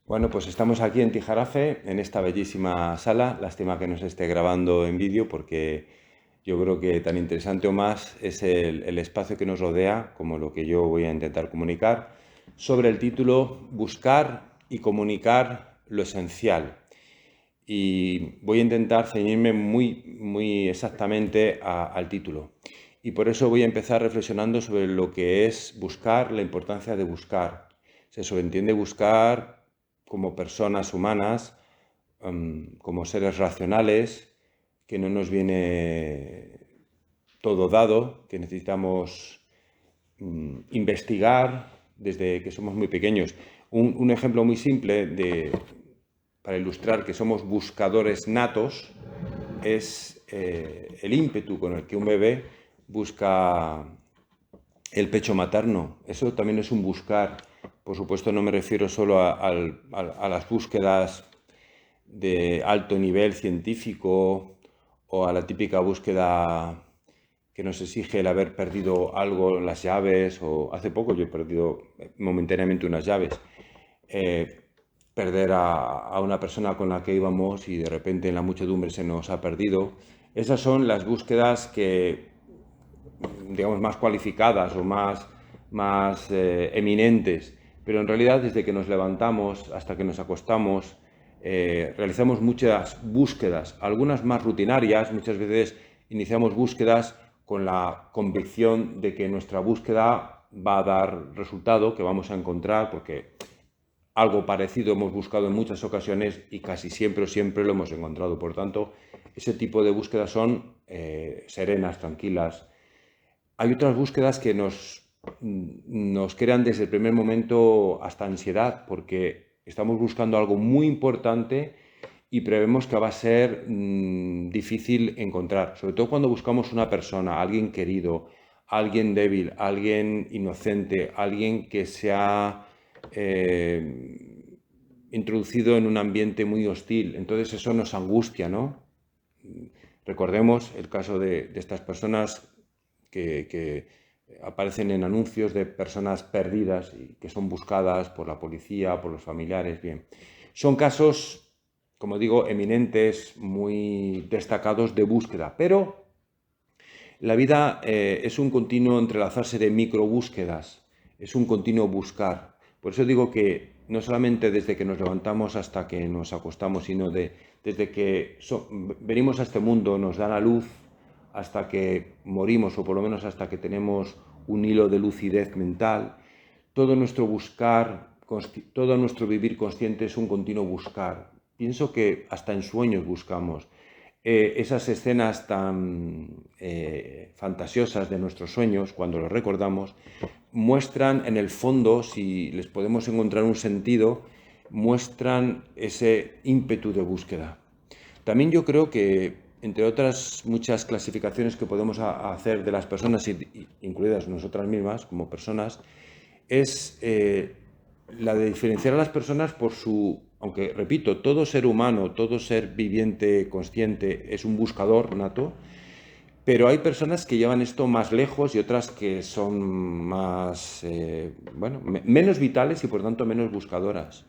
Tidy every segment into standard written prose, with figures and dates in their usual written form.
Bueno, pues estamos aquí en Tijarafe, en esta bellísima sala. Lástima que no se esté grabando en vídeo porque yo creo que tan interesante o más es el espacio que nos rodea, como lo que yo voy a intentar comunicar, sobre el título Buscar y comunicar lo esencial. Y voy a intentar ceñirme muy exactamente al título. Y por eso voy a empezar reflexionando sobre lo que es buscar, la importancia de buscar. Se sobreentiende buscar como personas humanas, como seres racionales, que no nos viene todo dado, que necesitamos investigar desde que somos muy pequeños. Un ejemplo muy simple para ilustrar que somos buscadores natos es el ímpetu con el que un bebé busca el pecho materno. Eso también es un buscar. Por supuesto, no me refiero solo a las búsquedas de alto nivel científico o a la típica búsqueda que nos exige el haber perdido algo, las llaves, o hace poco yo he perdido momentáneamente unas llaves. Eh, Perder a una persona con la que íbamos y de repente en la muchedumbre se nos ha perdido. Esas son las búsquedas que, digamos, más cualificadas o más eminentes. Pero en realidad, desde que nos levantamos hasta que nos acostamos, realizamos muchas búsquedas, algunas más rutinarias. Muchas veces iniciamos búsquedas con la convicción de que nuestra búsqueda va a dar resultado, que vamos a encontrar, porque algo parecido hemos buscado en muchas ocasiones y casi siempre o siempre lo hemos encontrado. Por tanto, ese tipo de búsquedas son serenas, tranquilas. Hay otras búsquedas que nos crean desde el primer momento hasta ansiedad, porque estamos buscando algo muy importante y prevemos que va a ser difícil encontrar, sobre todo cuando buscamos una persona, alguien querido, alguien débil, alguien inocente, alguien que se ha introducido en un ambiente muy hostil. Entonces eso nos angustia, ¿no? Recordemos el caso de estas personas que aparecen en anuncios de personas perdidas y que son buscadas por la policía, por los familiares. Bien, son casos, como digo, eminentes, muy destacados de búsqueda, pero la vida es un continuo entrelazarse de microbúsquedas, es un continuo buscar. Por eso digo que no solamente desde que nos levantamos hasta que nos acostamos, sino desde que venimos a este mundo, nos da la luz, hasta que morimos, o por lo menos hasta que tenemos un hilo de lucidez mental. Todo nuestro buscar, todo nuestro vivir consciente es un continuo buscar. Pienso que hasta en sueños buscamos. Esas escenas tan fantasiosas de nuestros sueños, cuando los recordamos, muestran en el fondo, si les podemos encontrar un sentido, muestran ese ímpetu de búsqueda. También yo creo que, entre otras muchas clasificaciones que podemos hacer de las personas, incluidas nosotras mismas como personas, es la de diferenciar a las personas por su, aunque repito, todo ser humano, todo ser viviente, consciente, es un buscador nato, pero hay personas que llevan esto más lejos y otras que son más, bueno, menos vitales y por tanto menos buscadoras.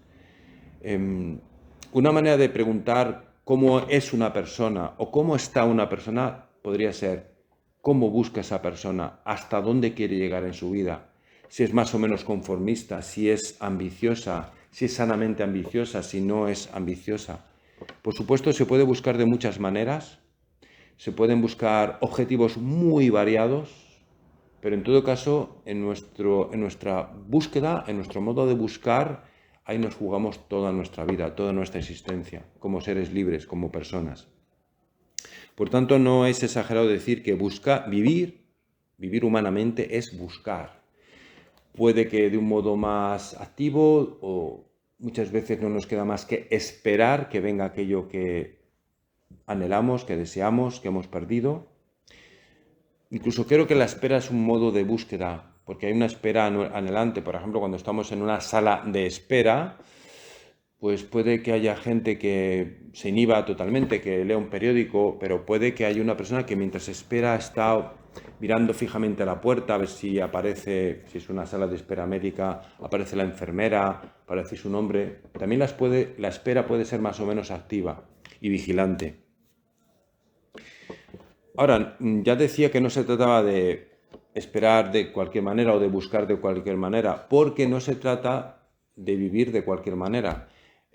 Una manera de preguntar cómo es una persona o cómo está una persona podría ser cómo busca esa persona, hasta dónde quiere llegar en su vida, si es más o menos conformista, si es ambiciosa, si es sanamente ambiciosa, si no es ambiciosa. Por supuesto, se puede buscar de muchas maneras, se pueden buscar objetivos muy variados, pero en todo caso, en nuestra búsqueda, en nuestro modo de buscar, ahí nos jugamos toda nuestra vida, toda nuestra existencia, como seres libres, como personas. Por tanto, no es exagerado decir que vivir humanamente es buscar. Puede que de un modo más activo o muchas veces no nos queda más que esperar que venga aquello que anhelamos, que deseamos, que hemos perdido. Incluso creo que la espera es un modo de búsqueda, porque hay una espera anhelante. Por ejemplo, cuando estamos en una sala de espera, pues puede que haya gente que se inhiba totalmente, que lea un periódico, pero puede que haya una persona que mientras espera está mirando fijamente a la puerta a ver si aparece, si es una sala de espera médica, aparece la enfermera, aparece su nombre. También la espera puede ser más o menos activa y vigilante. Ahora, ya decía que no se trataba de esperar de cualquier manera o de buscar de cualquier manera, porque no se trata de vivir de cualquier manera.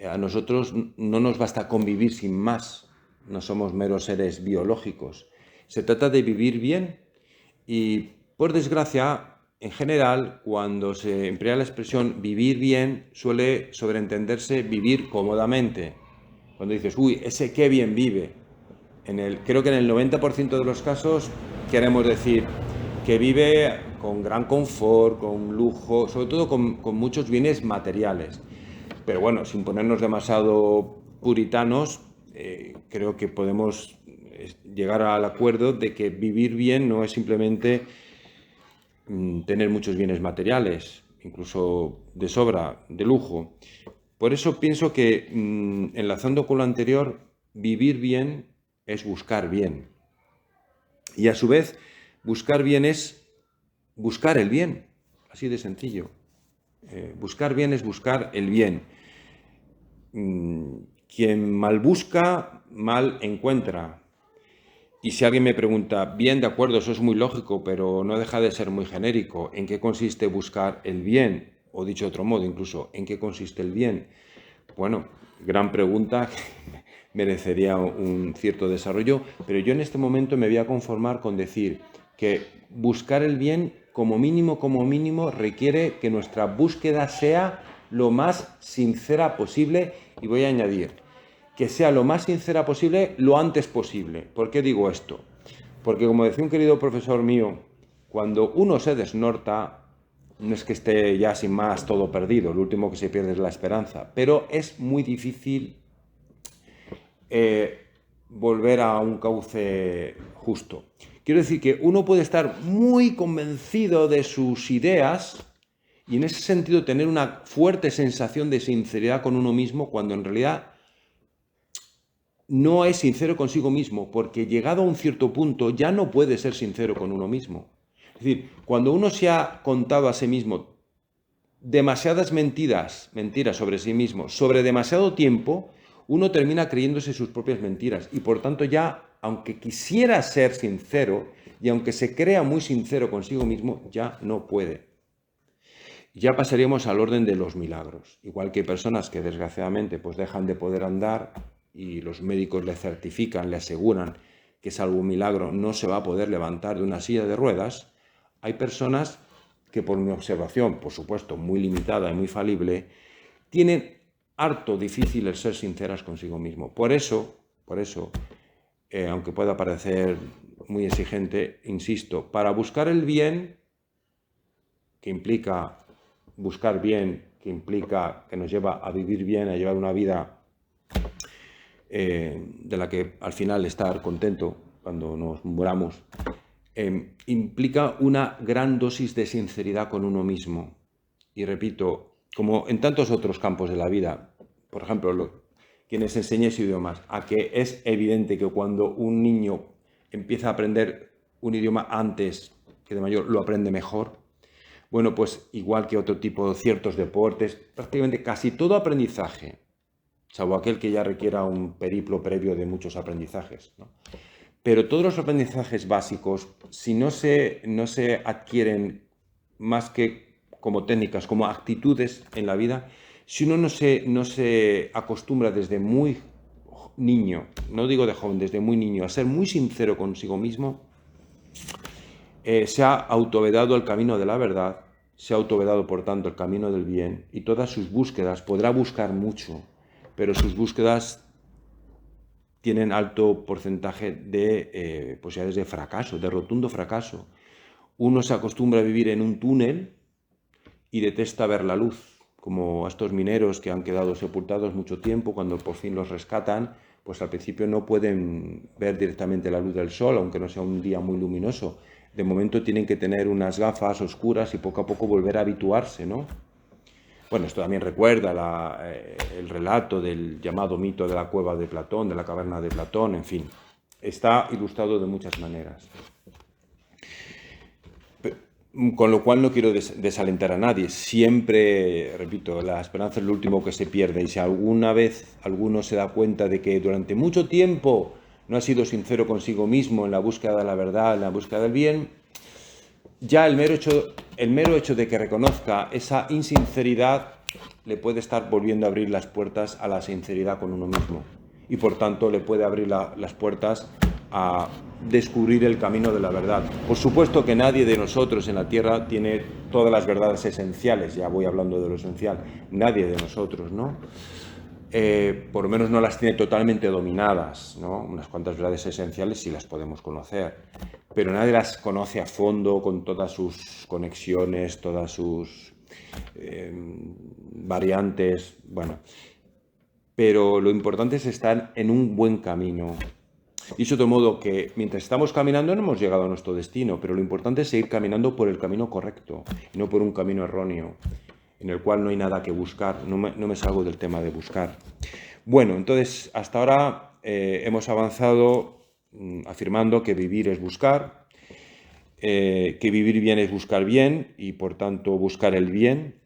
A nosotros no nos basta convivir sin más, no somos meros seres biológicos. Se trata de vivir bien y, por desgracia, en general, cuando se emplea la expresión vivir bien, suele sobreentenderse vivir cómodamente. Cuando dices, uy, ese qué bien vive. Creo que en el 90% de los casos queremos decir que vive con gran confort, con lujo, sobre todo con muchos bienes materiales. Pero bueno, sin ponernos demasiado puritanos, creo que podemos llegar al acuerdo de que vivir bien no es simplemente tener muchos bienes materiales, incluso de sobra, de lujo. Por eso pienso que, enlazando con lo anterior, vivir bien es buscar bien. Y a su vez, buscar bien es buscar el bien, así de sencillo. Buscar bien es buscar el bien. Quien mal busca, mal encuentra. Y si alguien me pregunta, bien, de acuerdo, eso es muy lógico, pero no deja de ser muy genérico. ¿En qué consiste buscar el bien? O dicho de otro modo, incluso, ¿en qué consiste el bien? Bueno, gran pregunta, merecería un cierto desarrollo, pero yo en este momento me voy a conformar con decir que buscar el bien, como mínimo, requiere que nuestra búsqueda sea lo más sincera posible, y voy a añadir, que sea lo más sincera posible lo antes posible. ¿Por qué digo esto? Porque, como decía un querido profesor mío, cuando uno se desnorta, no es que esté ya sin más todo perdido, lo último que se pierde es la esperanza, pero es muy difícil volver a un cauce justo. Quiero decir que uno puede estar muy convencido de sus ideas y en ese sentido tener una fuerte sensación de sinceridad con uno mismo, cuando en realidad no es sincero consigo mismo, porque llegado a un cierto punto ya no puede ser sincero con uno mismo. Es decir, cuando uno se ha contado a sí mismo demasiadas mentiras sobre sí mismo, sobre demasiado tiempo, uno termina creyéndose sus propias mentiras y por tanto ya, aunque quisiera ser sincero y aunque se crea muy sincero consigo mismo, ya no puede. Ya pasaríamos al orden de los milagros. Igual que hay personas que desgraciadamente pues dejan de poder andar y los médicos le certifican, le aseguran que salvo un milagro no se va a poder levantar de una silla de ruedas, hay personas que, por mi observación, por supuesto, muy limitada y muy falible, tienen harto difícil el ser sinceras consigo mismo. Por eso, aunque pueda parecer muy exigente, insisto, para buscar el bien, que implica buscar bien, que implica que nos lleva a vivir bien, a llevar una vida de la que al final estar contento cuando nos muramos, implica una gran dosis de sinceridad con uno mismo. Y repito, como en tantos otros campos de la vida, por ejemplo, quienes enseñéis idiomas, a que es evidente que cuando un niño empieza a aprender un idioma antes que de mayor, lo aprende mejor. Bueno, pues igual que otro tipo de ciertos deportes, prácticamente casi todo aprendizaje, salvo aquel que ya requiera un periplo previo de muchos aprendizajes, ¿no? Pero todos los aprendizajes básicos, si no se adquieren más que como técnicas, como actitudes en la vida, si uno no se acostumbra desde muy niño, no digo de joven, desde muy niño, a ser muy sincero consigo mismo, se ha autovedado el camino de la verdad, se ha autovedado por tanto el camino del bien, y todas sus búsquedas, podrá buscar mucho, pero sus búsquedas tienen alto porcentaje de posibilidades de fracaso, de rotundo fracaso. Uno se acostumbra a vivir en un túnel y detesta ver la luz, como a estos mineros que han quedado sepultados mucho tiempo, cuando por fin los rescatan, pues al principio no pueden ver directamente la luz del sol, aunque no sea un día muy luminoso. De momento tienen que tener unas gafas oscuras y poco a poco volver a habituarse, ¿no? Bueno, esto también recuerda el relato del llamado mito de la cueva de Platón, de la caverna de Platón, en fin. Está ilustrado de muchas maneras. Con lo cual no quiero desalentar a nadie. Siempre, repito, la esperanza es lo último que se pierde. Y si alguna vez alguno se da cuenta de que durante mucho tiempo no ha sido sincero consigo mismo en la búsqueda de la verdad, en la búsqueda del bien, ya el mero hecho de que reconozca esa insinceridad le puede estar volviendo a abrir las puertas a la sinceridad con uno mismo. Y por tanto le puede abrir las puertas a descubrir el camino de la verdad. Por supuesto que nadie de nosotros en la Tierra tiene todas las verdades esenciales, ya voy hablando de lo esencial, nadie de nosotros, ¿no? Por lo menos no las tiene totalmente dominadas, ¿no? Unas cuantas verdades esenciales sí las podemos conocer, pero nadie las conoce a fondo con todas sus conexiones, todas sus variantes, bueno. Pero lo importante es estar en un buen camino. Dicho de otro modo que mientras estamos caminando no hemos llegado a nuestro destino, pero lo importante es seguir caminando por el camino correcto, y no por un camino erróneo, en el cual no hay nada que buscar. No me salgo del tema de buscar. Bueno, entonces hasta ahora hemos avanzado afirmando que vivir es buscar, que vivir bien es buscar bien y por tanto buscar el bien.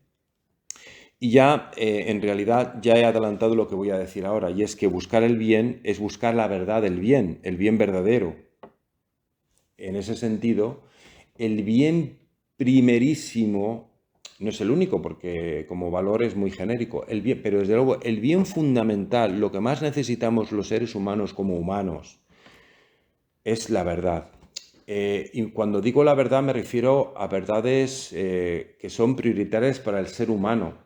Y ya, en realidad, ya he adelantado lo que voy a decir ahora, y es que buscar el bien es buscar la verdad del bien, el bien verdadero. En ese sentido, el bien primerísimo no es el único, porque como valor es muy genérico, el bien, pero desde luego el bien fundamental, lo que más necesitamos los seres humanos como humanos, es la verdad. Y cuando digo la verdad me refiero a verdades que son prioritarias para el ser humano.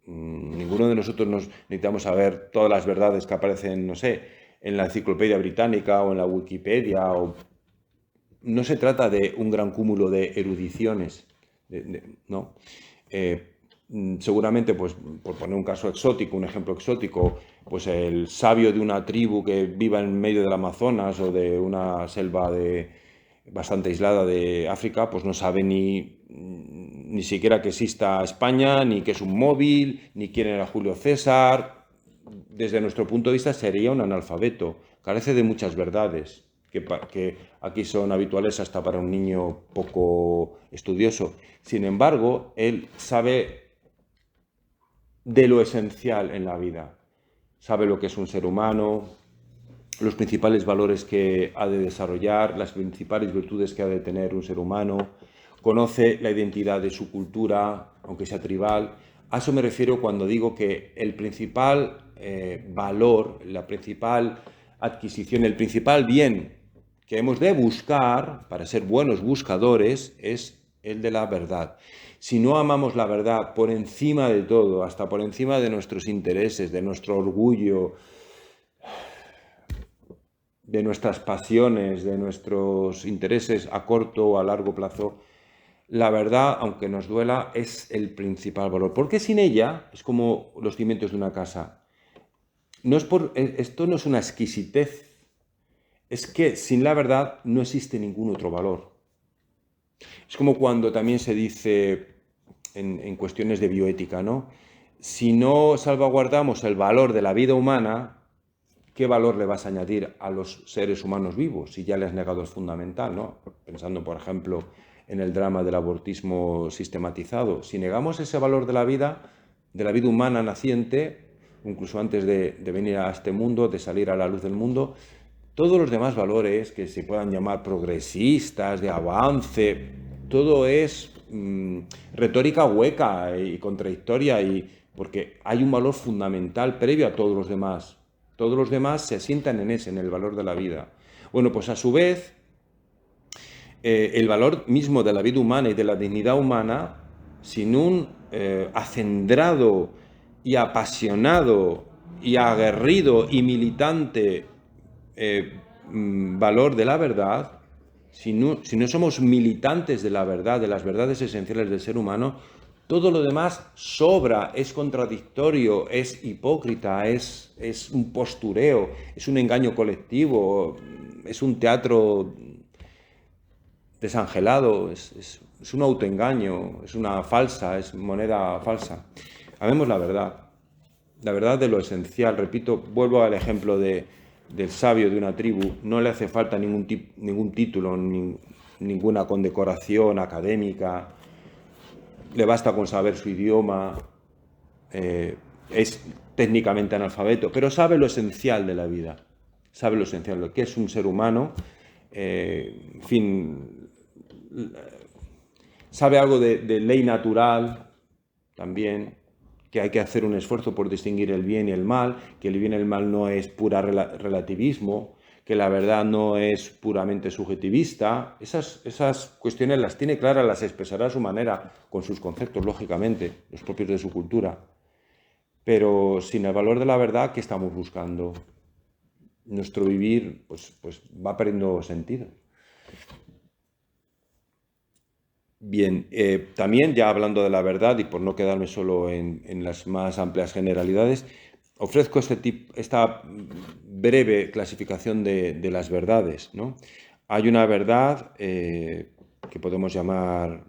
Ninguno de nosotros necesitamos saber todas las verdades que aparecen, no sé, en la Enciclopedia Británica o en la Wikipedia. No se trata de un gran cúmulo de erudiciones, ¿no? Seguramente, pues, por poner un caso exótico, un ejemplo exótico, pues el sabio de una tribu que viva en medio del Amazonas o de una selva bastante aislada de África, pues no sabe ni siquiera que exista España, ni que es un móvil, ni quién era Julio César. Desde nuestro punto de vista sería un analfabeto, carece de muchas verdades que aquí son habituales hasta para un niño poco estudioso. Sin embargo, él sabe de lo esencial en la vida. Sabe lo que es un ser humano, los principales valores que ha de desarrollar, las principales virtudes que ha de tener un ser humano, conoce la identidad de su cultura, aunque sea tribal. A eso me refiero cuando digo que el principal valor, la principal adquisición, el principal bien que hemos de buscar para ser buenos buscadores es el de la verdad. Si no amamos la verdad por encima de todo, hasta por encima de nuestros intereses, de nuestro orgullo, de nuestras pasiones, de nuestros intereses a corto o a largo plazo, la verdad, aunque nos duela, es el principal valor. Porque sin ella es como los cimientos de una casa. Esto no es una exquisitez, es que sin la verdad no existe ningún otro valor. Es como cuando también se dice en cuestiones de bioética, ¿no? Si no salvaguardamos el valor de la vida humana, ¿qué valor le vas a añadir a los seres humanos vivos si ya le has negado el fundamental, ¿no? Pensando, por ejemplo, en el drama del abortismo sistematizado. Si negamos ese valor de la vida humana naciente, incluso antes de venir a este mundo, de salir a la luz del mundo, todos los demás valores que se puedan llamar progresistas, de avance, todo es retórica hueca y contradictoria, porque hay un valor fundamental previo a todos los demás. Todos los demás se asientan en el valor de la vida. Bueno, pues a su vez, el valor mismo de la vida humana y de la dignidad humana, sin un acendrado y apasionado y aguerrido y militante valor de la verdad, si no somos militantes de la verdad, de las verdades esenciales del ser humano, todo lo demás sobra, es contradictorio, es hipócrita, es un postureo, es un engaño colectivo, es un teatro desangelado, es un autoengaño, es una falsa, es moneda falsa. Amemos la verdad de lo esencial. Repito, vuelvo al ejemplo del sabio de una tribu. No le hace falta ningún título, ninguna condecoración académica, le basta con saber su idioma, es técnicamente analfabeto, pero sabe lo esencial de la vida, sabe lo esencial, lo que es un ser humano, en fin, sabe algo de ley natural también, que hay que hacer un esfuerzo por distinguir el bien y el mal, que el bien y el mal no es pura relativismo, que la verdad no es puramente subjetivista. Esas cuestiones las tiene claras, las expresará a su manera, con sus conceptos, lógicamente, los propios de su cultura. Pero sin el valor de la verdad, ¿qué estamos buscando? Nuestro vivir pues va perdiendo sentido. Bien, también ya hablando de la verdad y por no quedarme solo en las más amplias generalidades, ofrezco esta breve clasificación de las verdades, ¿no? Hay una verdad que podemos llamar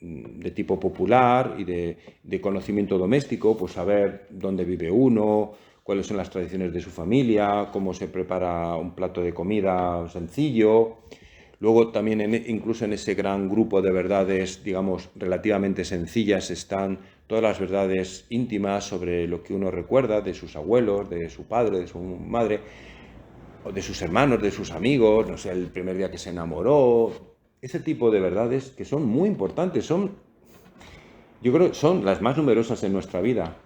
de tipo popular y de conocimiento doméstico, pues saber dónde vive uno, cuáles son las tradiciones de su familia, cómo se prepara un plato de comida sencillo. Luego también incluso en ese gran grupo de verdades, digamos, relativamente sencillas están todas las verdades íntimas sobre lo que uno recuerda de sus abuelos, de su padre, de su madre, o de sus hermanos, de sus amigos, no sé, el primer día que se enamoró. Ese tipo de verdades que son muy importantes, yo creo que son las más numerosas en nuestra vida.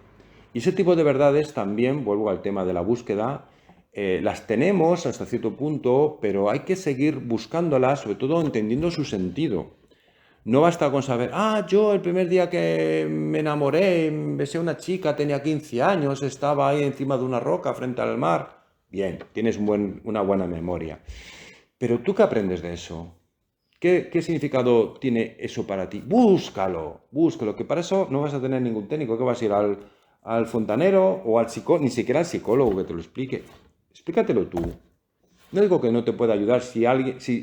Y ese tipo de verdades también, vuelvo al tema de la búsqueda, las tenemos hasta cierto punto, pero hay que seguir buscándolas, sobre todo entendiendo su sentido. No basta con saber, yo el primer día que me enamoré, besé a una chica, tenía 15 años, estaba ahí encima de una roca frente al mar. Bien, tienes una buena memoria. Pero ¿tú qué aprendes de eso? ¿Qué significado tiene eso para ti? Búscalo, que para eso no vas a tener ningún técnico, que vas a ir al fontanero o al psicólogo, ni siquiera al psicólogo que te lo explique. Explícatelo tú. No digo que no te pueda ayudar, si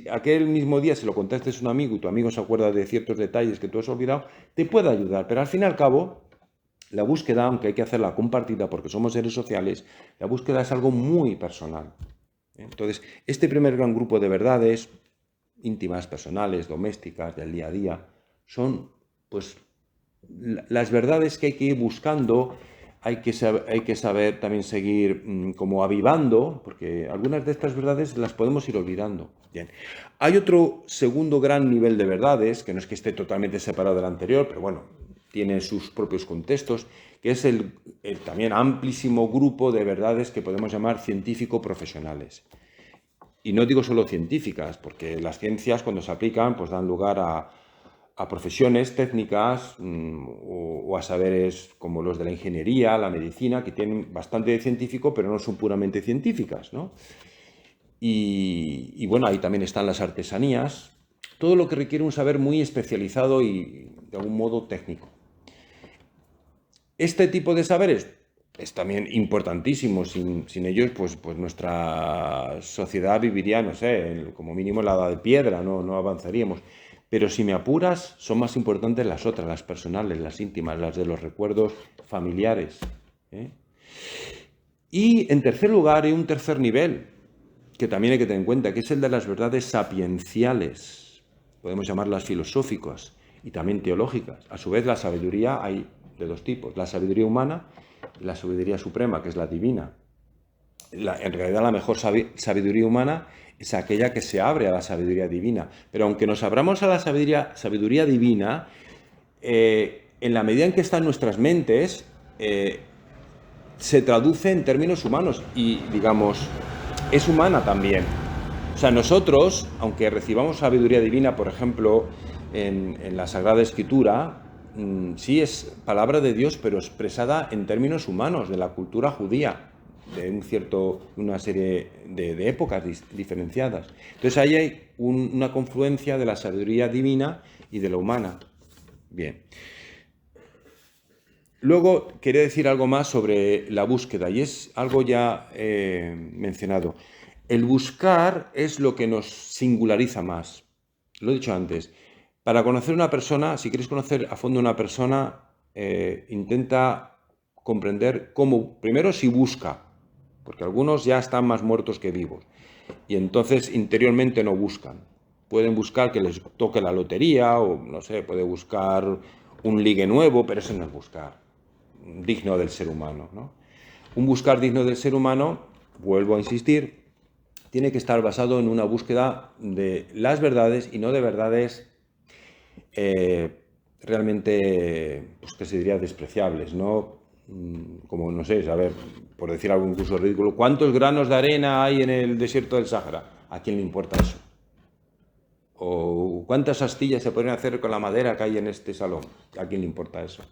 aquel mismo día se lo contaste a un amigo y tu amigo se acuerda de ciertos detalles que tú has olvidado, te puede ayudar, pero al fin y al cabo, la búsqueda, aunque hay que hacerla compartida porque somos seres sociales, la búsqueda es algo muy personal. Entonces, este primer gran grupo de verdades íntimas, personales, domésticas, del día a día, son pues las verdades que hay que ir buscando, hay que saber también seguir como avivando, porque algunas de estas verdades las podemos ir olvidando. Bien. Hay otro segundo gran nivel de verdades, que no es que esté totalmente separado del anterior, pero bueno, tiene sus propios contextos, que es el también amplísimo grupo de verdades que podemos llamar científico-profesionales. Y no digo solo científicas, porque las ciencias cuando se aplican pues dan lugar a profesiones técnicas o a saberes como los de la ingeniería, la medicina, que tienen bastante de científico, pero no son puramente científicas, ¿no? Y bueno, ahí también están las artesanías, todo lo que requiere un saber muy especializado y de algún modo técnico. Este tipo de saberes es también importantísimo. Sin ellos, pues nuestra sociedad viviría, no sé, como mínimo en la edad de piedra, no avanzaríamos. Pero si me apuras, son más importantes las otras, las personales, las íntimas, las de los recuerdos familiares. Y en tercer lugar, hay un tercer nivel, que también hay que tener en cuenta, que es el de las verdades sapienciales. Podemos llamarlas filosóficas y también teológicas. A su vez, la sabiduría hay de dos tipos, la sabiduría humana y la sabiduría suprema, que es la divina. En realidad la mejor sabiduría humana es aquella que se abre a la sabiduría divina. Pero aunque nos abramos a la sabiduría divina, en la medida en que está en nuestras mentes, se traduce en términos humanos y, digamos, es humana también. O sea, nosotros, aunque recibamos sabiduría divina, por ejemplo, en la Sagrada Escritura, sí es palabra de Dios, pero expresada en términos humanos, de la cultura judía, de una serie de épocas diferenciadas. Entonces ahí hay una confluencia de la sabiduría divina y de la humana. Bien. Luego quería decir algo más sobre la búsqueda, y es algo ya mencionado. El buscar es lo que nos singulariza más. Lo he dicho antes. Para conocer una persona, si quieres conocer a fondo una persona, intenta comprender cómo, primero si busca, porque algunos ya están más muertos que vivos, y entonces interiormente no buscan. pueden buscar que les toque la lotería o, no sé, puede buscar un ligue nuevo, pero eso no es buscar digno del ser humano, ¿no? Un buscar digno del ser humano, vuelvo a insistir, tiene que estar basado en una búsqueda de las verdades y no de verdades realmente, pues que se diría despreciables, ¿no? Como, no sé, a ver, por decir algo incluso ridículo, ¿cuántos granos de arena hay en el desierto del Sáhara? ¿A quién le importa eso? ¿O cuántas astillas se pueden hacer con la madera que hay en este salón? ¿A quién le importa eso?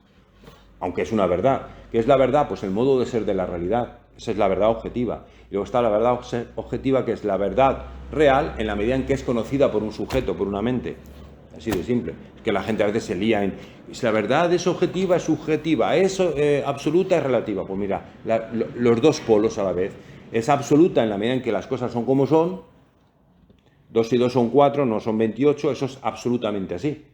Aunque es una verdad. ¿Qué es la verdad? Pues el modo de ser de la realidad. Esa es la verdad objetiva. Y luego está la verdad objetiva, que es la verdad real en la medida en que es conocida por un sujeto, por una mente. Así de simple. Es que la gente a veces se lía en si la verdad es objetiva, es subjetiva, es absoluta, es relativa. Pues mira, los dos polos a la vez. Es absoluta en la medida en que las cosas son como son. 2 y 2 son 4, no son 28, eso es absolutamente así.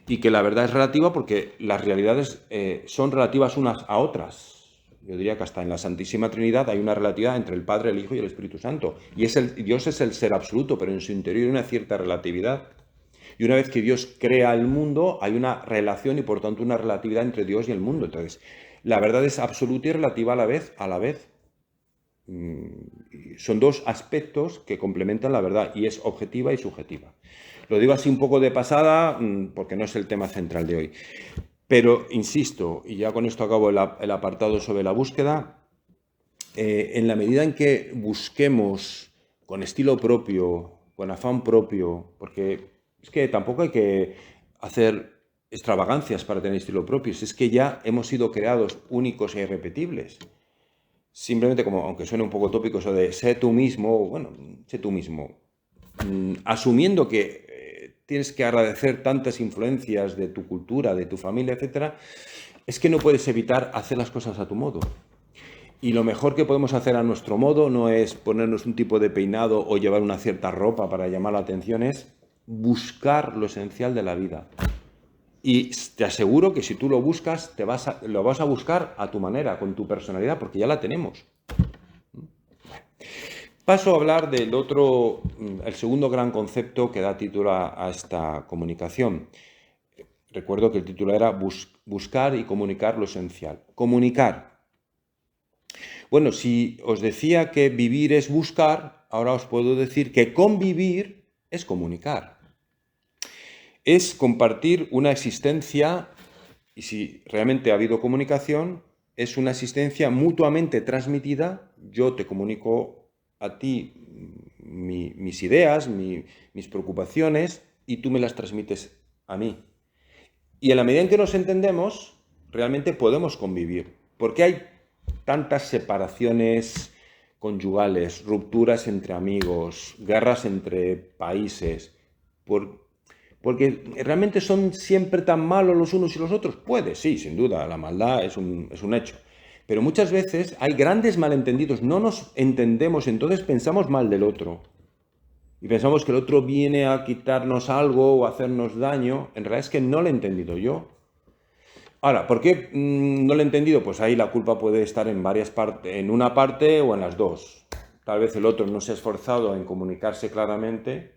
Y que la verdad es relativa porque las realidades son relativas unas a otras. Yo diría que hasta en la Santísima Trinidad hay una relatividad entre el Padre, el Hijo y el Espíritu Santo. Y Dios es el ser absoluto, pero en su interior hay una cierta relatividad. Y una vez que Dios crea el mundo, hay una relación y por tanto una relatividad entre Dios y el mundo. Entonces, la verdad es absoluta y relativa a la vez. Son dos aspectos que complementan la verdad y es objetiva y subjetiva. Lo digo así un poco de pasada porque no es el tema central de hoy. Pero, insisto, y ya con esto acabo el apartado sobre la búsqueda, en la medida en que busquemos con estilo propio, con afán propio, porque es que tampoco hay que hacer extravagancias para tener estilo propio, es que ya hemos sido creados únicos e irrepetibles. Simplemente como, aunque suene un poco tópico eso de sé tú mismo, bueno, sé tú mismo, asumiendo que tienes que agradecer tantas influencias de tu cultura, de tu familia, etcétera, es que no puedes evitar hacer las cosas a tu modo. Y lo mejor que podemos hacer a nuestro modo no es ponernos un tipo de peinado o llevar una cierta ropa para llamar la atención, es buscar lo esencial de la vida. Y te aseguro que si tú lo buscas, lo vas a buscar a tu manera, con tu personalidad, porque ya la tenemos. Paso a hablar del otro, el segundo gran concepto que da título a esta comunicación. Recuerdo que el título era buscar y comunicar lo esencial. Comunicar. Bueno, si os decía que vivir es buscar, ahora os puedo decir que convivir es comunicar. Es compartir una existencia, y si realmente ha habido comunicación, es una existencia mutuamente transmitida. Yo te comunico a ti mis ideas, mis preocupaciones, y tú me las transmites a mí. Y en la medida en que nos entendemos, realmente podemos convivir. Porque hay tantas separaciones conyugales, rupturas entre amigos, guerras entre países, porque realmente son siempre tan malos los unos y los otros. Puede, sí, sin duda, la maldad es un hecho. Pero muchas veces hay grandes malentendidos, no nos entendemos, entonces pensamos mal del otro. Y pensamos que el otro viene a quitarnos algo o a hacernos daño. En realidad es que no lo he entendido yo. Ahora, ¿por qué no lo he entendido? Pues ahí la culpa puede estar en varias partes, en una parte o en las dos. Tal vez el otro no se ha esforzado en comunicarse claramente.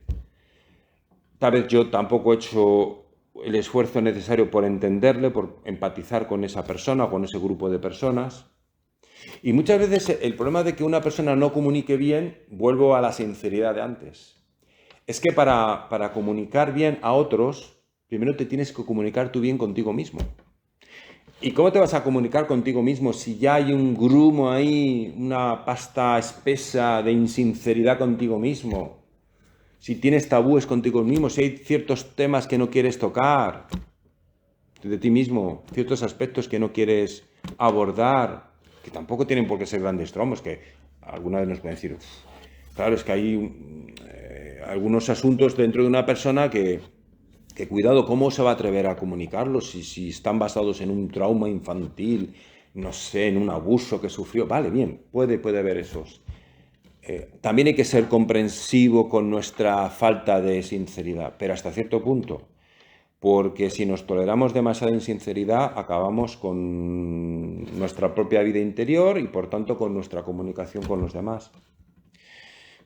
Tal vez yo tampoco he hecho el esfuerzo necesario por entenderle, por empatizar con esa persona o con ese grupo de personas. Y muchas veces el problema de que una persona no comunique bien, vuelvo a la sinceridad de antes. Es que para comunicar bien a otros, primero te tienes que comunicar tú bien contigo mismo. ¿Y cómo te vas a comunicar contigo mismo si ya hay un grumo ahí, una pasta espesa de insinceridad contigo mismo? Si tienes tabúes contigo mismo, si hay ciertos temas que no quieres tocar de ti mismo, ciertos aspectos que no quieres abordar, que tampoco tienen por qué ser grandes traumas, que alguna vez nos pueden decir, claro, es que hay algunos asuntos dentro de una persona que cuidado, ¿cómo se va a atrever a comunicarlos si están basados en un trauma infantil, no sé, en un abuso que sufrió? Vale, bien, puede haber esos. También hay que ser comprensivo con nuestra falta de sinceridad, pero hasta cierto punto, porque si nos toleramos demasiada insinceridad, acabamos con nuestra propia vida interior y por tanto con nuestra comunicación con los demás.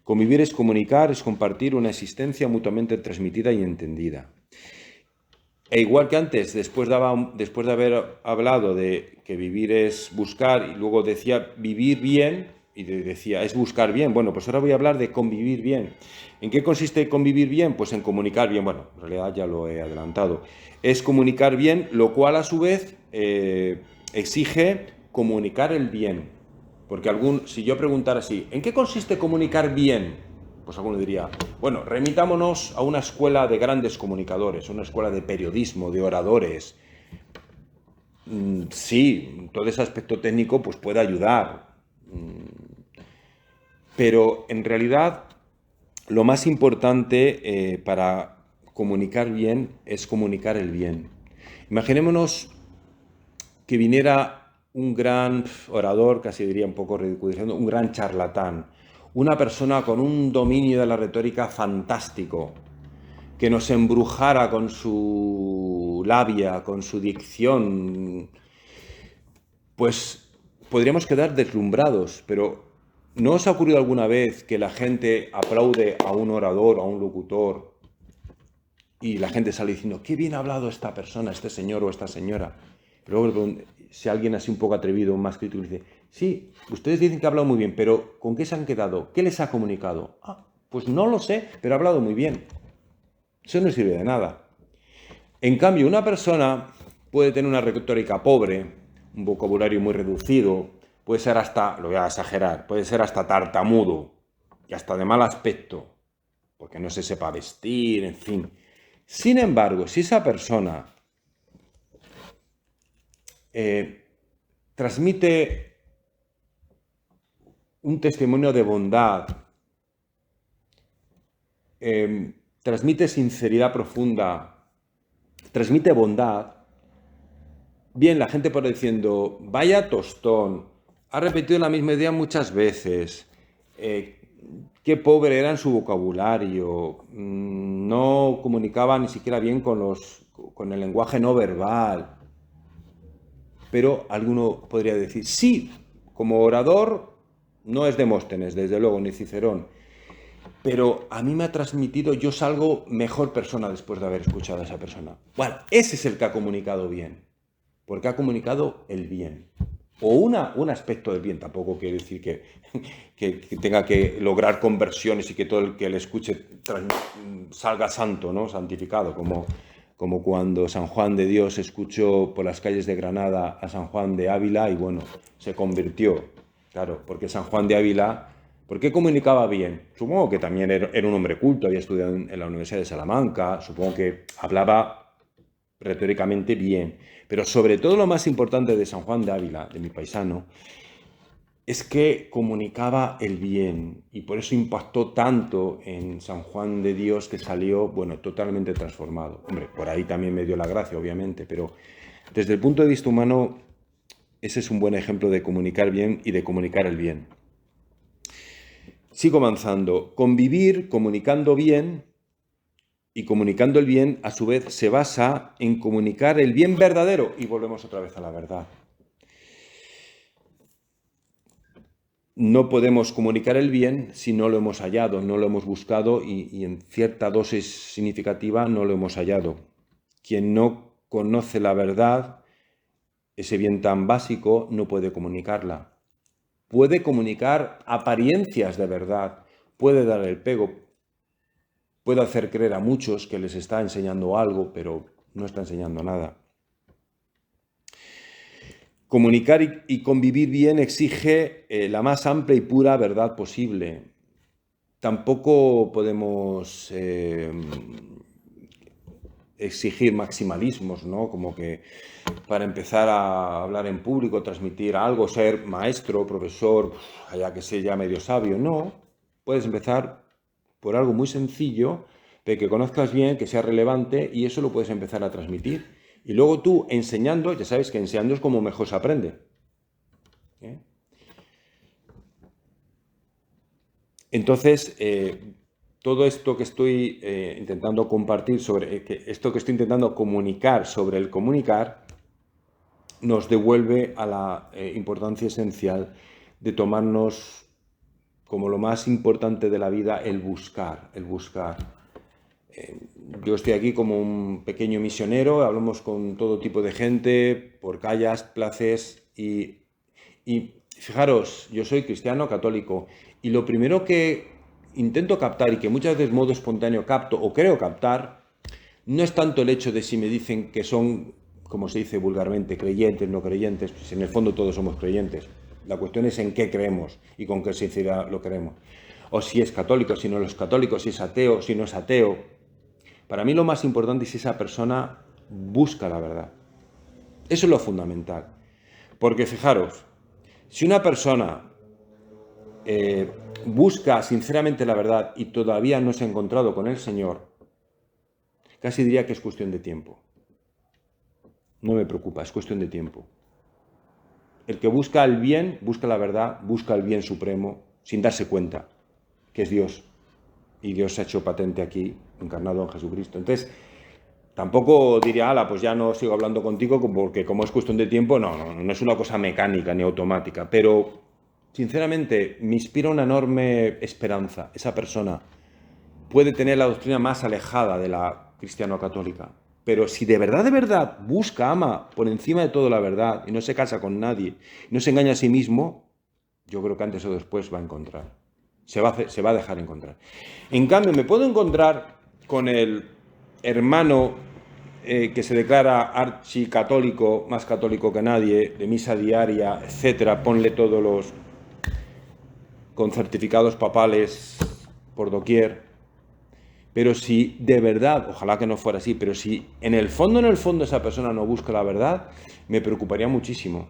Convivir es comunicar, es compartir una existencia mutuamente transmitida y entendida. E igual que antes, después de haber hablado de que vivir es buscar y luego decía vivir bien y decía es buscar bien, bueno, pues ahora voy a hablar de convivir bien. ¿En qué consiste convivir bien? Pues en comunicar bien, bueno, en realidad ya lo he adelantado. Es comunicar bien, lo cual a su vez exige comunicar el bien. Porque si yo preguntara así, ¿en qué consiste comunicar bien? Pues alguno diría, bueno, remitámonos a una escuela de grandes comunicadores, una escuela de periodismo, de oradores. Sí, todo ese aspecto técnico pues puede ayudar. Pero en realidad lo más importante para comunicar bien es comunicar el bien. Imaginémonos que viniera un gran orador, casi diría un poco ridiculizando, un gran charlatán, una persona con un dominio de la retórica fantástico, que nos embrujara con su labia, con su dicción, pues podríamos quedar deslumbrados, pero ¿no os ha ocurrido alguna vez que la gente aplaude a un orador, a un locutor, y la gente sale diciendo, qué bien ha hablado esta persona, este señor o esta señora? Pero luego, si alguien así un poco atrevido, más crítico, dice, sí, ustedes dicen que ha hablado muy bien, pero ¿con qué se han quedado? ¿Qué les ha comunicado? Ah, pues no lo sé, pero ha hablado muy bien. Eso no sirve de nada. En cambio, una persona puede tener una retórica pobre, un vocabulario muy reducido, puede ser hasta, lo voy a exagerar, puede ser hasta tartamudo y hasta de mal aspecto, porque no se sepa vestir, en fin. Sin embargo, si esa persona transmite un testimonio de bondad, transmite sinceridad profunda, transmite bondad, bien, la gente por diciendo, vaya tostón, ha repetido la misma idea muchas veces, qué pobre era en su vocabulario, no comunicaba ni siquiera bien con el lenguaje no verbal. Pero alguno podría decir, sí, como orador no es Demóstenes, desde luego, ni Cicerón, pero a mí me ha transmitido, yo salgo mejor persona después de haber escuchado a esa persona. Bueno, ese es el que ha comunicado bien, porque ha comunicado el bien. O un aspecto del bien, tampoco quiere decir que tenga que lograr conversiones y que todo el que le escuche salga santo, ¿no? Santificado, como cuando San Juan de Dios escuchó por las calles de Granada a San Juan de Ávila y bueno, se convirtió. Claro, porque San Juan de Ávila, ¿por qué comunicaba bien? Supongo que también era un hombre culto, había estudiado en la Universidad de Salamanca, supongo que hablaba retóricamente bien. Pero sobre todo lo más importante de San Juan de Ávila, de mi paisano, es que comunicaba el bien y por eso impactó tanto en San Juan de Dios que salió, bueno, totalmente transformado. Hombre, por ahí también me dio la gracia, obviamente, pero desde el punto de vista humano, ese es un buen ejemplo de comunicar bien y de comunicar el bien. Sigo avanzando. Convivir, comunicando bien y comunicando el bien, a su vez, se basa en comunicar el bien verdadero. Y volvemos otra vez a la verdad. No podemos comunicar el bien si no lo hemos hallado, no lo hemos buscado y en cierta dosis significativa no lo hemos hallado. Quien no conoce la verdad, ese bien tan básico, no puede comunicarla. Puede comunicar apariencias de verdad, puede dar el pego, puede hacer creer a muchos que les está enseñando algo, pero no está enseñando nada. Comunicar y convivir bien exige la más amplia y pura verdad posible. Tampoco podemos exigir maximalismos, ¿no? Como que para empezar a hablar en público, transmitir algo, ser maestro, profesor, allá que sea ya medio sabio, no. Puedes empezar por algo muy sencillo, de que conozcas bien, que sea relevante y eso lo puedes empezar a transmitir. Y luego tú enseñando, ya sabes que enseñando es como mejor se aprende. Entonces, todo esto que estoy intentando compartir esto que estoy intentando comunicar sobre el comunicar, nos devuelve a la importancia esencial de tomarnos como lo más importante de la vida, el buscar. Yo estoy aquí como un pequeño misionero, hablamos con todo tipo de gente, por calles, plazas y fijaros, yo soy cristiano católico y lo primero que intento captar y que muchas veces de modo espontáneo capto o creo captar, no es tanto el hecho de si me dicen que son, como se dice vulgarmente, creyentes, no creyentes, pues en el fondo todos somos creyentes. La cuestión es en qué creemos y con qué sinceridad lo creemos. O si es católico, si no es católico, si es ateo, si no es ateo. Para mí lo más importante es si esa persona busca la verdad. Eso es lo fundamental. Porque fijaros, si una persona busca sinceramente la verdad y todavía no se ha encontrado con el Señor, casi diría que es cuestión de tiempo. No me preocupa, es cuestión de tiempo. El que busca el bien, busca la verdad, busca el bien supremo, sin darse cuenta que es Dios. Y Dios se ha hecho patente aquí, encarnado en Jesucristo. Entonces, tampoco diría, ala, pues ya no sigo hablando contigo, porque como es cuestión de tiempo, no es una cosa mecánica ni automática. Pero, sinceramente, me inspira una enorme esperanza. Esa persona puede tener la doctrina más alejada de la cristiano-católica. Pero si de verdad busca, ama por encima de todo la verdad y no se casa con nadie, no se engaña a sí mismo, yo creo que antes o después va a encontrar. Se va a dejar encontrar. En cambio, me puedo encontrar con el hermano que se declara archicatólico, más católico que nadie, de misa diaria, etcétera, ponle todos los con certificados papales por doquier. Pero si de verdad, ojalá que no fuera así, pero si en el fondo esa persona no busca la verdad, me preocuparía muchísimo.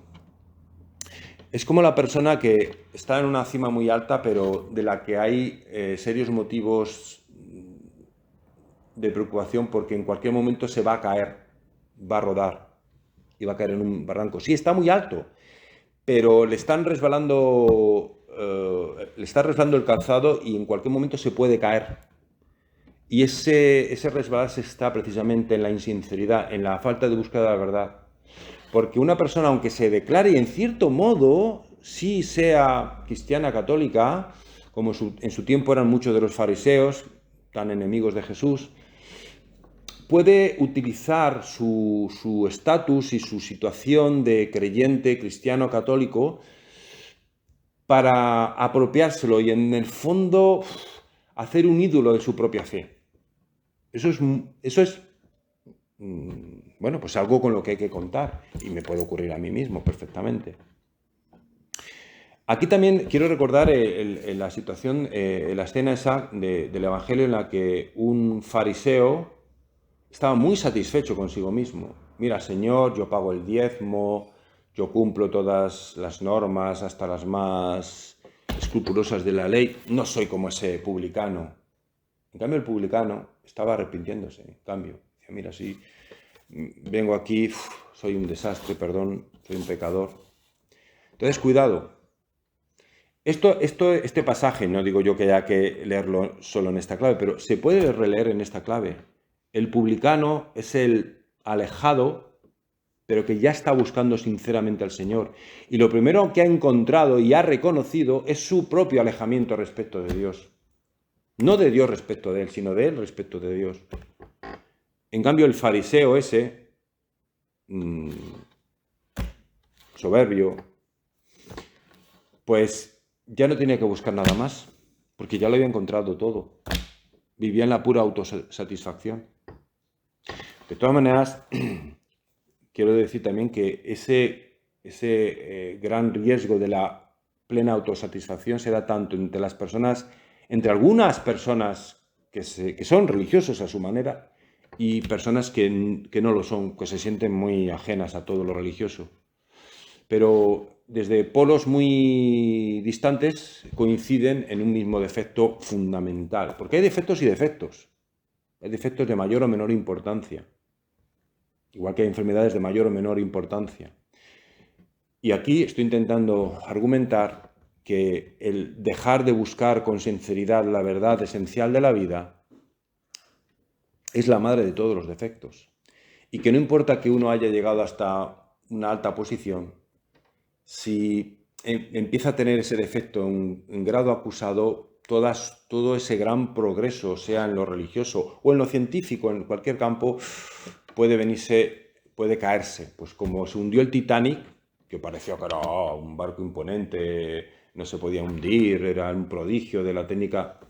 Es como la persona que está en una cima muy alta, pero de la que hay serios motivos de preocupación porque en cualquier momento se va a caer, va a rodar y va a caer en un barranco. Sí, está muy alto, pero le está resbalando el calzado y en cualquier momento se puede caer. Y ese resbalarse está precisamente en la insinceridad, en la falta de búsqueda de la verdad. Porque una persona, aunque se declare y en cierto modo sí sea cristiana católica, como en su tiempo eran muchos de los fariseos, tan enemigos de Jesús, puede utilizar su estatus y su situación de creyente cristiano católico para apropiárselo y en el fondo hacer un ídolo de su propia fe. Eso es bueno, pues algo con lo que hay que contar y me puede ocurrir a mí mismo perfectamente. Aquí también quiero recordar la situación, la escena esa del Evangelio en la que un fariseo estaba muy satisfecho consigo mismo. Mira, Señor, yo pago el diezmo, yo cumplo todas las normas, hasta las más escrupulosas de la ley. No soy como ese publicano. En cambio, el publicano estaba arrepintiéndose. En cambio, decía, mira, sí, vengo aquí, soy un desastre, perdón, soy un pecador. Entonces, cuidado. Este pasaje, no digo yo que haya que leerlo solo en esta clave, pero se puede releer en esta clave. El publicano es el alejado, pero que ya está buscando sinceramente al Señor. Y lo primero que ha encontrado y ha reconocido es su propio alejamiento respecto de Dios. No de Dios respecto de él, sino de él respecto de Dios. En cambio, el fariseo ese, soberbio, pues ya no tenía que buscar nada más, porque ya lo había encontrado todo. Vivía en la pura autosatisfacción. De todas maneras, quiero decir también que ese gran riesgo de la plena autosatisfacción se da tanto entre algunas personas que son religiosos a su manera y personas que no lo son, que se sienten muy ajenas a todo lo religioso. Pero desde polos muy distantes coinciden en un mismo defecto fundamental. Porque hay defectos y defectos. Hay defectos de mayor o menor importancia. Igual que hay enfermedades de mayor o menor importancia. Y aquí estoy intentando argumentar que el dejar de buscar con sinceridad la verdad esencial de la vida es la madre de todos los defectos. Y que no importa que uno haya llegado hasta una alta posición, si empieza a tener ese defecto en grado acusado, todo ese gran progreso, sea en lo religioso o en lo científico, en cualquier campo, puede caerse. Pues como se hundió el Titanic, que parecía que era un barco imponente, no se podía hundir, era un prodigio de la técnica.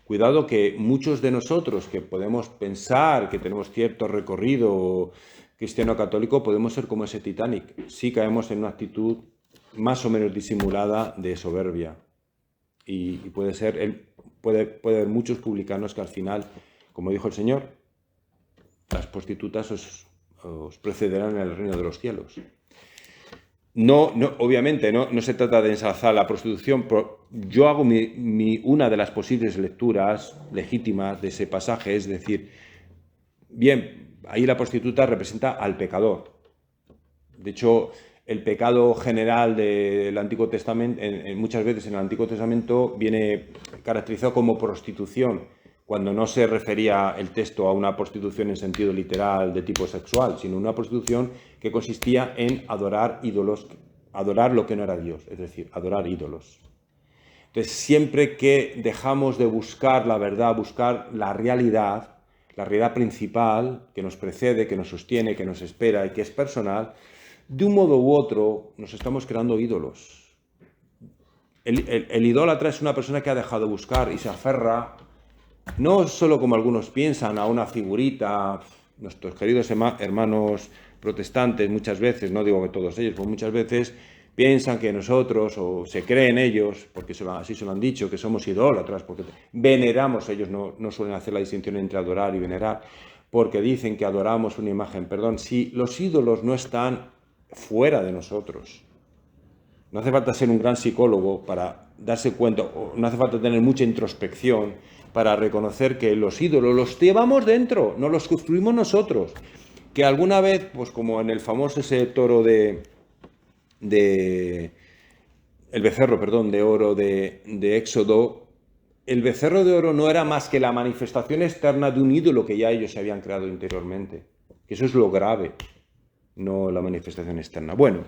Cuidado que muchos de nosotros que podemos pensar que tenemos cierto recorrido cristiano-católico, podemos ser como ese Titanic. Sí caemos en una actitud más o menos disimulada de soberbia. Y puede haber muchos publicanos que al final, como dijo el Señor, las prostitutas os precederán en el reino de los cielos. Obviamente, no se trata de ensalzar la prostitución. Yo hago una de las posibles lecturas legítimas de ese pasaje, es decir, bien, ahí la prostituta representa al pecador. De hecho, el pecado general del Antiguo Testamento, muchas veces en el Antiguo Testamento, viene caracterizado como prostitución, cuando no se refería el texto a una prostitución en sentido literal de tipo sexual, sino una prostitución que consistía en adorar ídolos, adorar lo que no era Dios, es decir, adorar ídolos. Entonces, siempre que dejamos de buscar la verdad, buscar la realidad principal que nos precede, que nos sostiene, que nos espera y que es personal, de un modo u otro nos estamos creando ídolos. El idólatra es una persona que ha dejado de buscar y se aferra, no solo como algunos piensan, a una figurita. Nuestros queridos hermanos protestantes muchas veces, no digo que todos ellos, pero muchas veces piensan que nosotros, o se creen ellos, porque así se lo han dicho, que somos idólatras, porque veneramos. Ellos no suelen hacer la distinción entre adorar y venerar, porque dicen que adoramos una imagen. Perdón, si los ídolos no están fuera de nosotros. No hace falta ser un gran psicólogo para darse cuenta, o no hace falta tener mucha introspección para reconocer que los ídolos los llevamos dentro, no los construimos nosotros. Que alguna vez, pues como en el famoso ese toro el becerro, perdón, de oro de Éxodo, el becerro de oro no era más que la manifestación externa de un ídolo que ya ellos se habían creado interiormente. Que eso es lo grave, no la manifestación externa. Bueno,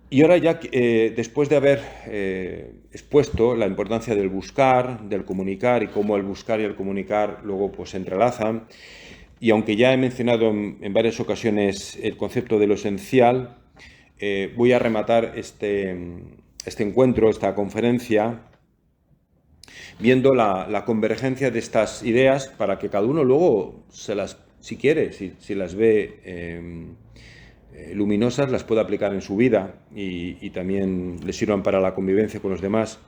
y ahora ya, después de haber expuesto la importancia del buscar, del comunicar, y cómo el buscar y el comunicar luego pues se entrelazan, y aunque ya he mencionado en varias ocasiones el concepto de lo esencial, voy a rematar este encuentro, esta conferencia, viendo la convergencia de estas ideas para que cada uno luego si quiere, si las ve luminosas, las pueda aplicar en su vida y también le sirvan para la convivencia con los demás.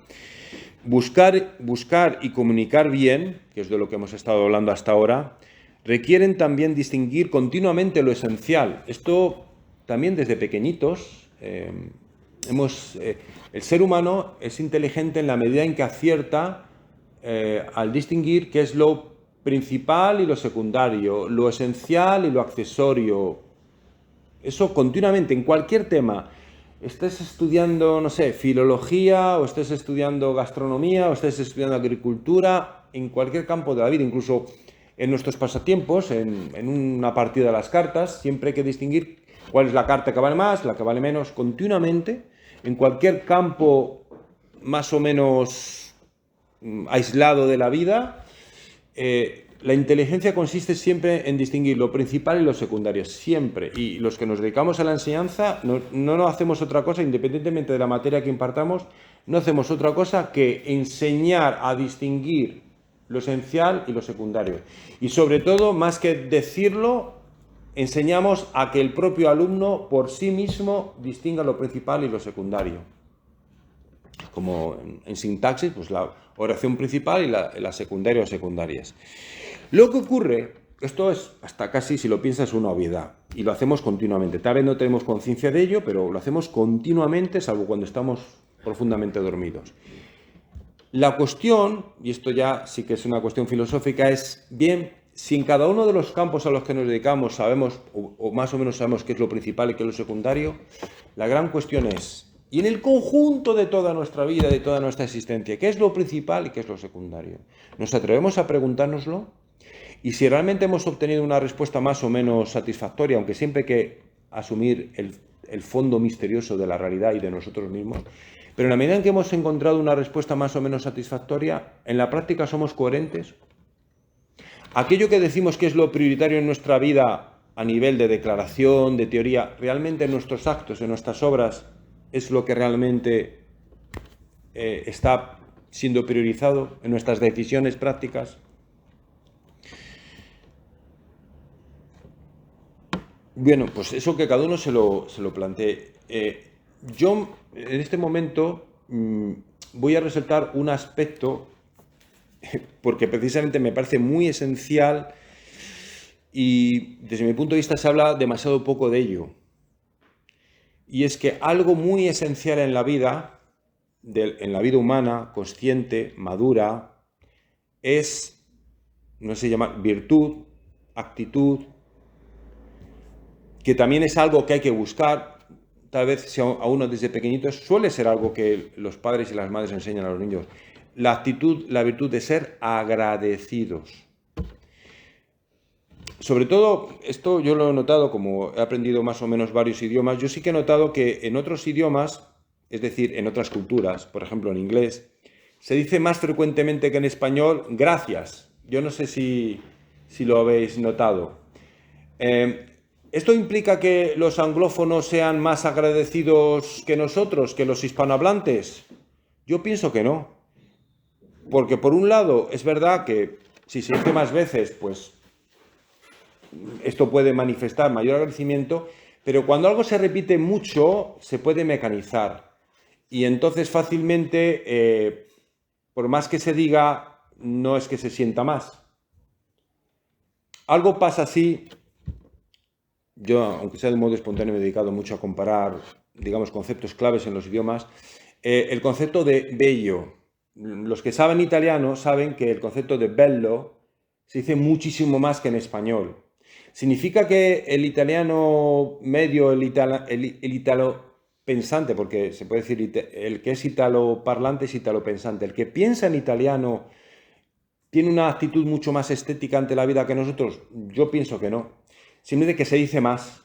Buscar y comunicar bien, que es de lo que hemos estado hablando hasta ahora, requieren también distinguir continuamente lo esencial. Esto también desde pequeñitos. El ser humano es inteligente en la medida en que acierta al distinguir qué es lo principal y lo secundario, lo esencial y lo accesorio. Eso continuamente, en cualquier tema. Estés estudiando, no sé, filología, o estés estudiando gastronomía, o estés estudiando agricultura, en cualquier campo de la vida, incluso en nuestros pasatiempos, en una partida de las cartas, siempre hay que distinguir cuál es la carta que vale más, la que vale menos, continuamente, en cualquier campo más o menos aislado de la vida. La inteligencia consiste siempre en distinguir lo principal y lo secundario, siempre. Y los que nos dedicamos a la enseñanza no hacemos otra cosa, independientemente de la materia que impartamos, no hacemos otra cosa que enseñar a distinguir lo esencial y lo secundario. Y sobre todo, más que decirlo, enseñamos a que el propio alumno por sí mismo distinga lo principal y lo secundario. Como en sintaxis, pues la oración principal y la secundaria o secundarias. Lo que ocurre, esto es hasta casi, si lo piensas, una obviedad, y lo hacemos continuamente. Tal vez no tenemos conciencia de ello, pero lo hacemos continuamente, salvo cuando estamos profundamente dormidos. La cuestión, y esto ya sí que es una cuestión filosófica, es, bien, si en cada uno de los campos a los que nos dedicamos sabemos, o más o menos sabemos qué es lo principal y qué es lo secundario, la gran cuestión es, y en el conjunto de toda nuestra vida, de toda nuestra existencia, ¿qué es lo principal y qué es lo secundario? ¿Nos atrevemos a preguntárnoslo? Y si realmente hemos obtenido una respuesta más o menos satisfactoria, aunque siempre hay que asumir el fondo misterioso de la realidad y de nosotros mismos. Pero en la medida en que hemos encontrado una respuesta más o menos satisfactoria, en la práctica somos coherentes. Aquello que decimos que es lo prioritario en nuestra vida a nivel de declaración, de teoría, realmente en nuestros actos, en nuestras obras, es lo que realmente está siendo priorizado en nuestras decisiones prácticas. Bueno, pues eso que cada uno se lo plantee. Yo en este momento voy a resaltar un aspecto porque precisamente me parece muy esencial y desde mi punto de vista se habla demasiado poco de ello. Y es que algo muy esencial en la vida humana, consciente, madura, es, no sé si llama virtud, actitud, que también es algo que hay que buscar. Tal vez si a uno desde pequeñitos suele ser algo que los padres y las madres enseñan a los niños. La actitud, la virtud de ser agradecidos. Sobre todo, esto yo lo he notado, como he aprendido más o menos varios idiomas, yo sí que he notado que en otros idiomas, es decir, en otras culturas, por ejemplo en inglés, se dice más frecuentemente que en español, gracias. Yo no sé si lo habéis notado. ¿Esto implica que los anglófonos sean más agradecidos que nosotros, que los hispanohablantes? Yo pienso que no. Porque por un lado, es verdad que si se dice más veces, pues esto puede manifestar mayor agradecimiento, pero cuando algo se repite mucho, se puede mecanizar. Y entonces fácilmente, por más que se diga, no es que se sienta más. Algo pasa así. Yo, aunque sea de modo espontáneo, me he dedicado mucho a comparar, digamos, conceptos claves en los idiomas. El concepto de bello. Los que saben italiano saben que el concepto de bello se dice muchísimo más que en español. Significa que el italiano medio, el italo pensante, porque se puede decir el que es italoparlante es italopensante, el que piensa en italiano tiene una actitud mucho más estética ante la vida que nosotros. Yo pienso que no. Simplemente que se dice más.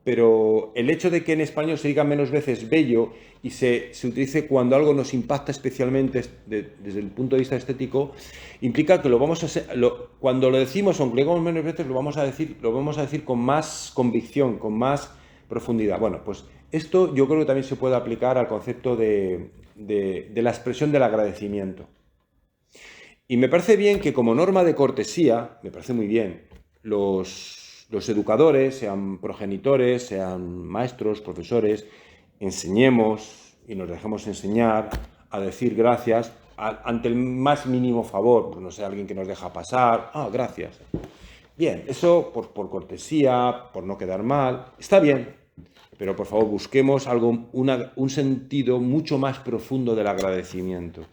Pero el hecho de que en español se diga menos veces bello y se utilice cuando algo nos impacta especialmente desde el punto de vista estético, implica que cuando lo decimos, aunque lo digamos menos veces, lo vamos a decir con más convicción, con más profundidad. Bueno, pues esto yo creo que también se puede aplicar al concepto de la expresión del agradecimiento. Y me parece bien que como norma de cortesía, me parece muy bien, los educadores, sean progenitores, sean maestros, profesores, enseñemos y nos dejemos enseñar a decir gracias ante el más mínimo favor, pues no sé, alguien que nos deja pasar, gracias. Bien, eso por cortesía, por no quedar mal, está bien, pero por favor busquemos un sentido mucho más profundo del agradecimiento.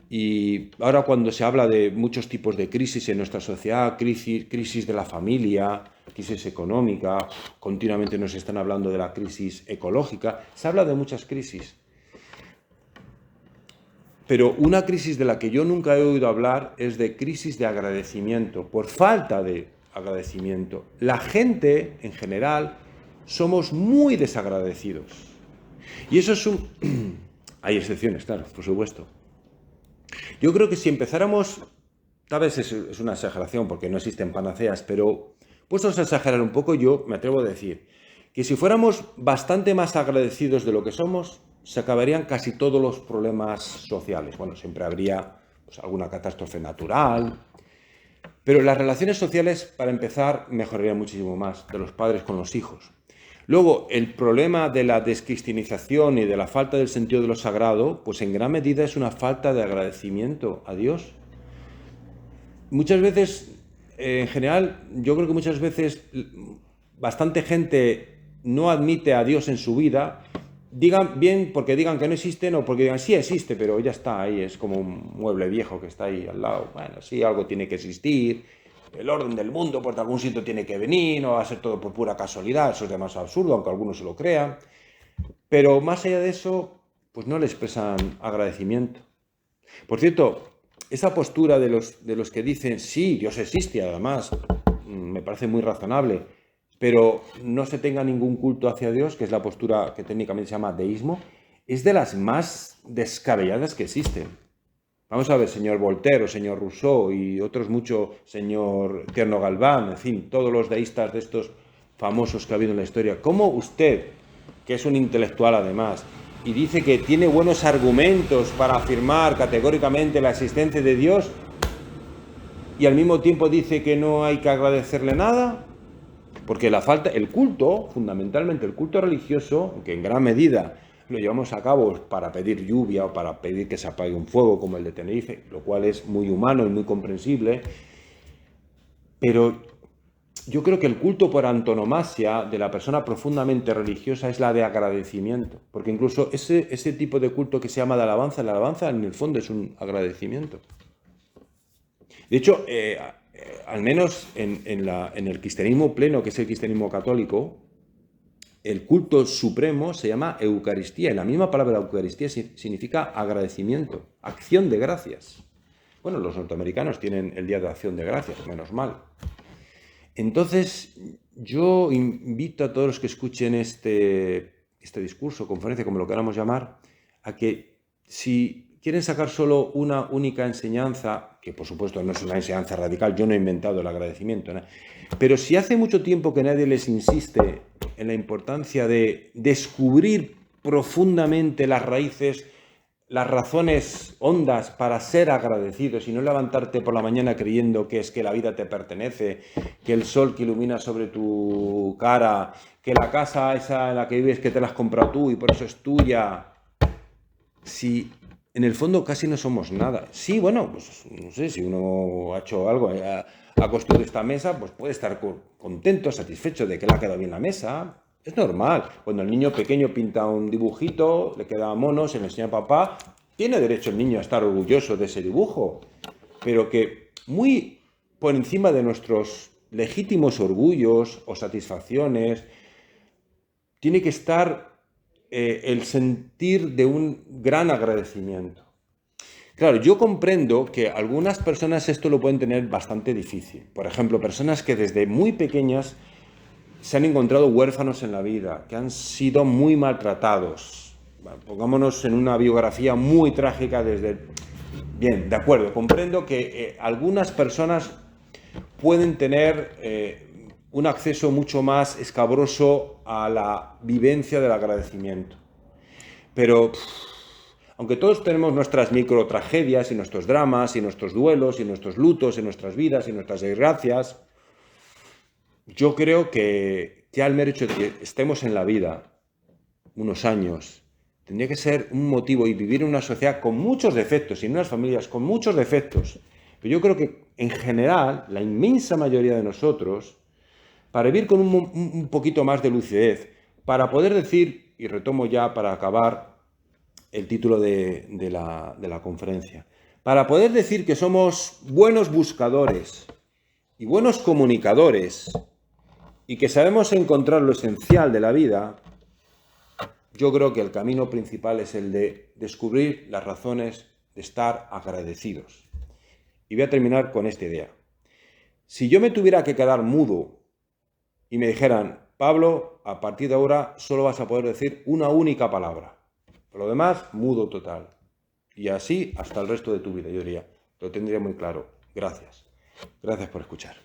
Y ahora cuando se habla de muchos tipos de crisis en nuestra sociedad, crisis de la familia, crisis económica, continuamente nos están hablando de la crisis ecológica, se habla de muchas crisis. Pero una crisis de la que yo nunca he oído hablar es de crisis de agradecimiento, por falta de agradecimiento. La gente, en general, somos muy desagradecidos. Y eso es Hay excepciones, claro, por supuesto. Yo creo que si empezáramos, tal vez es una exageración porque no existen panaceas, pero puestos a exagerar un poco, yo me atrevo a decir que si fuéramos bastante más agradecidos de lo que somos, se acabarían casi todos los problemas sociales. Bueno, siempre habría alguna catástrofe natural, pero las relaciones sociales, para empezar, mejorarían muchísimo más, de los padres con los hijos. Luego, el problema de la descristianización y de la falta del sentido de lo sagrado, pues en gran medida es una falta de agradecimiento a Dios. Muchas veces, en general, yo creo que muchas veces bastante gente no admite a Dios en su vida, digan bien porque digan que no existen o porque digan sí existe, pero ya está ahí, es como un mueble viejo que está ahí al lado. Bueno, sí, algo tiene que existir. El orden del mundo por algún sitio tiene que venir, no va a ser todo por pura casualidad, eso es demasiado absurdo, aunque algunos se lo crean. Pero más allá de eso, pues no le expresan agradecimiento. Por cierto, esa postura de los que dicen, sí, Dios existe, además, me parece muy razonable. pero no se tenga ningún culto hacia Dios, que es la postura que técnicamente se llama deísmo, es de las más descabelladas que existen. Vamos a ver, señor Voltaire, o señor Rousseau y otros muchos, señor Tierno Galván, en fin, todos los deístas de estos famosos que ha habido en la historia. ¿Cómo usted, que es un intelectual además, y dice que tiene buenos argumentos para afirmar categóricamente la existencia de Dios, y al mismo tiempo dice que no hay que agradecerle nada? Porque el culto, fundamentalmente el culto religioso, que en gran medida lo llevamos a cabo para pedir lluvia o para pedir que se apague un fuego como el de Tenerife, lo cual es muy humano y muy comprensible, pero yo creo que el culto por antonomasia de la persona profundamente religiosa es la de agradecimiento, porque incluso ese tipo de culto que se llama de alabanza, la alabanza en el fondo es un agradecimiento. De hecho, al menos en el cristianismo pleno, que es el cristianismo católico, el culto supremo se llama Eucaristía, y la misma palabra Eucaristía significa agradecimiento, acción de gracias. Bueno, los norteamericanos tienen el Día de Acción de Gracias, menos mal. Entonces, yo invito a todos los que escuchen este discurso, conferencia, como lo queramos llamar, a que si quieren sacar solo una única enseñanza, que por supuesto no es una enseñanza radical, yo no he inventado el agradecimiento, ¿no? Pero si hace mucho tiempo que nadie les insiste en la importancia de descubrir profundamente las raíces, las razones hondas para ser agradecidos y no levantarte por la mañana creyendo que es que la vida te pertenece, que el sol que ilumina sobre tu cara, que la casa esa en la que vives que te la has comprado tú y por eso es tuya, si en el fondo casi no somos nada. Sí, bueno, pues no sé, si uno ha hecho algo, ha construido esta mesa, pues puede estar contento, satisfecho de que le ha quedado bien la mesa. Es normal. Cuando el niño pequeño pinta un dibujito, le queda mono, se lo enseña a papá, tiene derecho el niño a estar orgulloso de ese dibujo. Pero que muy por encima de nuestros legítimos orgullos o satisfacciones, tiene que estar el sentir de un gran agradecimiento. Claro, yo comprendo que algunas personas esto lo pueden tener bastante difícil. Por ejemplo, personas que desde muy pequeñas se han encontrado huérfanos en la vida, que han sido muy maltratados. Bueno, pongámonos en una biografía muy trágica desde... Bien, de acuerdo, comprendo que algunas personas pueden tener un acceso mucho más escabroso a la vivencia del agradecimiento. Pero, aunque todos tenemos nuestras micro tragedias y nuestros dramas y nuestros duelos y nuestros lutos en nuestras vidas y nuestras desgracias, yo creo que ya el mero hecho de que estemos en la vida unos años tendría que ser un motivo, y vivir en una sociedad con muchos defectos y en unas familias con muchos defectos. Pero yo creo que en general, la inmensa mayoría de nosotros, para vivir con un poquito más de lucidez, para poder decir, y retomo ya para acabar el título de la conferencia, para poder decir que somos buenos buscadores y buenos comunicadores y que sabemos encontrar lo esencial de la vida, yo creo que el camino principal es el de descubrir las razones de estar agradecidos. Y voy a terminar con esta idea. Si yo me tuviera que quedar mudo y me dijeran, Pablo, a partir de ahora solo vas a poder decir una única palabra. Por lo demás, mudo total. Y así hasta el resto de tu vida, yo diría. Lo tendría muy claro. Gracias. Gracias por escuchar.